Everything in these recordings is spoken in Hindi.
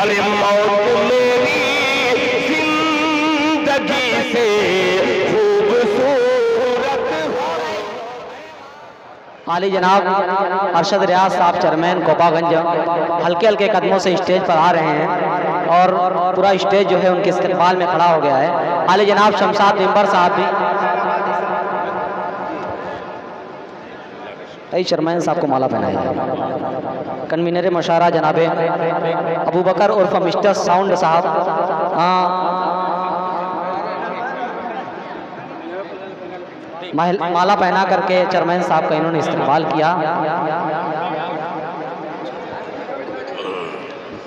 अरे मौत मेरी जिंदगी से खूबसूरत। आली जनाब अरशद रियाज साहब चेयरमैन गोपागंज हल्के हल्के कदमों से स्टेज पर आ रहे हैं और पूरा स्टेज जो है उनके इस्तेमाल में खड़ा हो गया है। आली जनाब शमशाद मेंबर साहब भी चेयरमैन साहब को माला पहनाएगा। कन्वीनर मशारा जनाबे अबू बकर उर्फ मिस्टर साउंड साहब माला पहना करके चेयरमैन साहब का इन्होंने इस्तेमाल किया।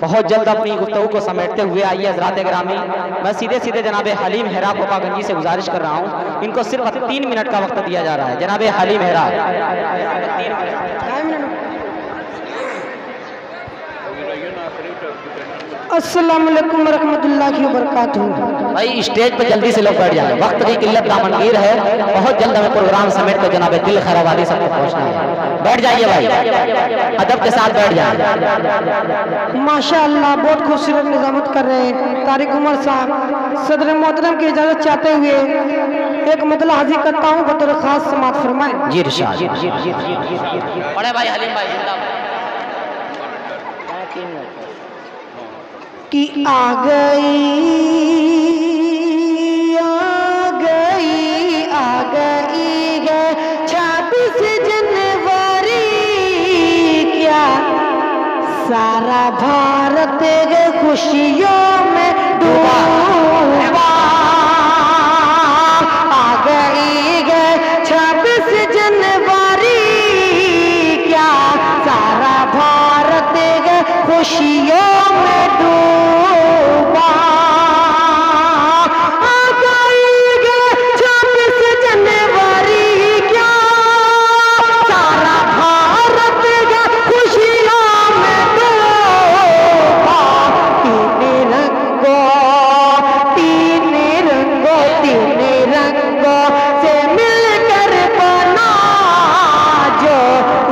बहुत जल्द अपनी गुफ्तगू को समेटते हुए आइए हज़रात गिरामी, मैं सीधे सीधे जनाब हलीम हेरा गोपागंजी से गुजारिश कर रहा हूँ, इनको सिर्फ 3 मिनट का वक्त दिया जा रहा है। जनाब हलीम हेरा। अस्सलाम वालेकुम रहमतुल्लाहि व बरकातहू। भाई स्टेज पे जल्दी से लोग बैठ जाए, वक्त की किल्लत दामनगीर है, बहुत जल्द हमें प्रोग्राम समेट कर जनाब दिल खैराबादी सबको पहुंचना है। बैठ जाइए भाई, अदब के साथ बैठ जाए। माशाअल्लाह बहुत खूबसूरत निजामत कर रहे हैं तारिक उमर साहब। सदर मोहतरम की इजाजत चाहते हुए एक मतलब हाजिर करता हूँ, बतौर खास समात फरमाएं। जी इरशाद। बड़े भाई हलीम भाई जिंदाबाद। कि आ गई है 26 जनवरी, क्या सारा भारत है खुशियों में डूबा। आ गई है 26 जनवरी, क्या सारा भारत है खुशियों में डूबा। आ गई है 26 जनवरी, क्या सारा भारत है खुशियों में डूबा। तीन रंगों से मिलकर बना जो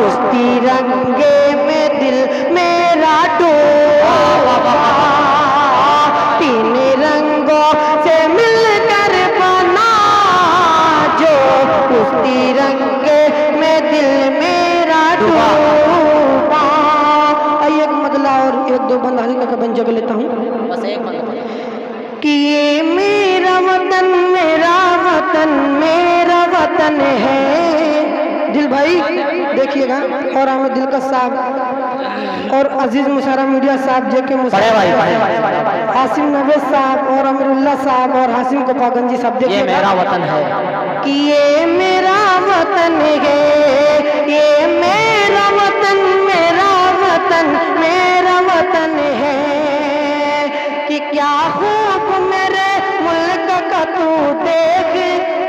उस तिरंगे में दिल मेरा डूबा। 3 रंगों से मिलकर बना जो उस तिरंगे में दिल मेरा डूबा। आइए एक मदला और 1-2 बंद हल्का का बन जग लेता हूँ। बस एक कि ये मेरा वतन है। दिल भाई देखिएगा, और हमें दिल का साहब और अजीज मुशारा मीडिया साहब जेके मुशारा, हासिम नवेद साहब और अमीरुल्लाह साहब और हासिम गोपागंजी साहब देखिए। ये मेरा वतन है कि ये मेरा वतन है, ये मेरा वतन है। कि क्या खूब मेरे मुल्क का तू देख,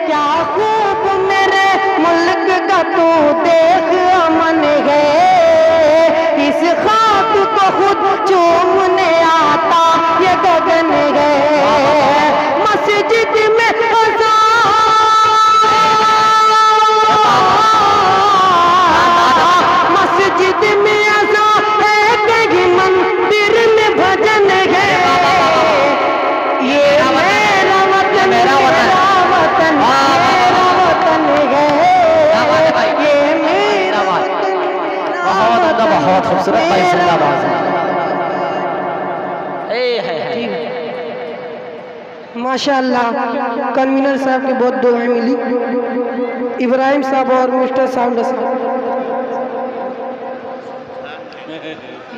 क्या खूब मेरे मुल्क का तू देख। अमन है इस खाक को खुद चूमने आता ये गगन है। मस्जिद में अज़ान है, कहीं मंदिर में भजन है। ये मेरा वतन है, ये मेरा बहुत खूबसूरत भाई जिंदाबाद। माशाअल्लाह कन्वीनर साहब की बहुत दुआएं मिली, इब्राहिम साहब और मिस्टर साउंड साहब।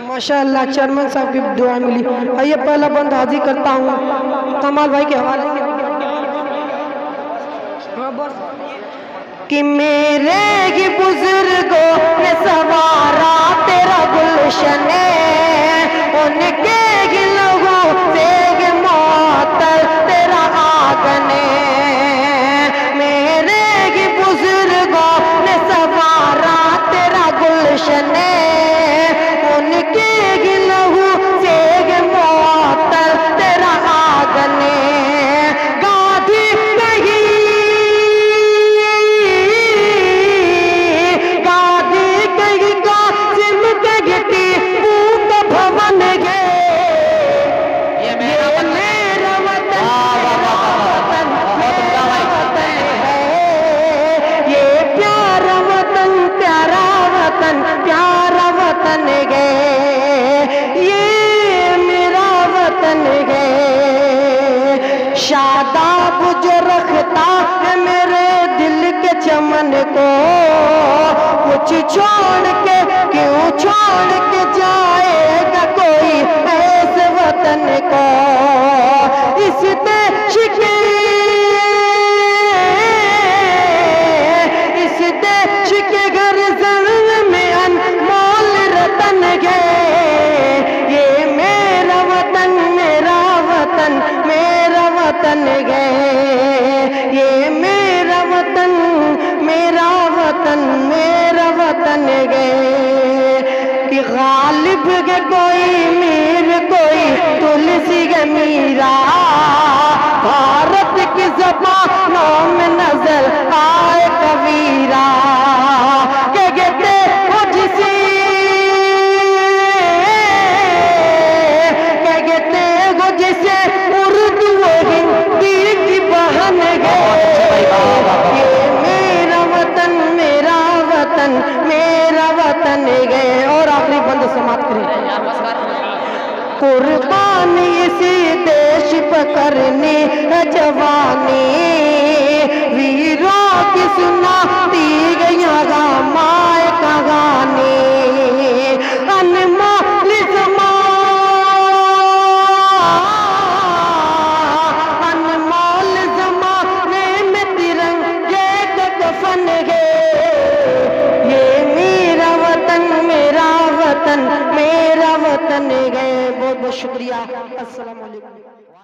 माशाअल्लाह चेयरमैन साहब की दुआ मिली। आइए पहला बंद हाजिर करता हूँ कमाल भाई के हवाले से। कि मेरे ही बुजुर्गों ने सवारा तेरा गुलशन, उनके ही लोगों से मोहतर तेरा आंगन। मेरे ही बुजुर्गों ने सवारा तेरा गुलशन, उनके ही लहू से मोहतर तेरा आंगन। गाधी कहीं कासिम कहीं टीपू है मेरे दिल के चमन को, कुछ छोड़ के क्यों छोड़ के जाएगा कोई ऐसे वतन को। इस देश के घर जन्म में अनमोल रतन गए, ये मेरा वतन मेरा वतन मेरा वतन गए, ये मेरा वतन मेरा वतन मेरा वतन गए। कि गालिब के कोई मीर कोई तुलसी के मीरा, भारत की ज़बानों में नजर आए कबीरा। के कहते हो जिसे क्या कहते हो जिसे उर्दू हिंदी की बहन गए, ये मेरा वतन मेरा वतन मेरा वतन गए। और आखिरी बंद समाप्त करें। कुर्बानी इसी देश पर करनी है जवानी, वीरों की सुनाती गई माए कहानी। अनमोल ज़माने में तिरंगे का कफन है, ये मेरा वतन मेरा वतन मेरा वतन गए। बहुत बहुत शुक्रिया। अस्सलाम वालेकुम।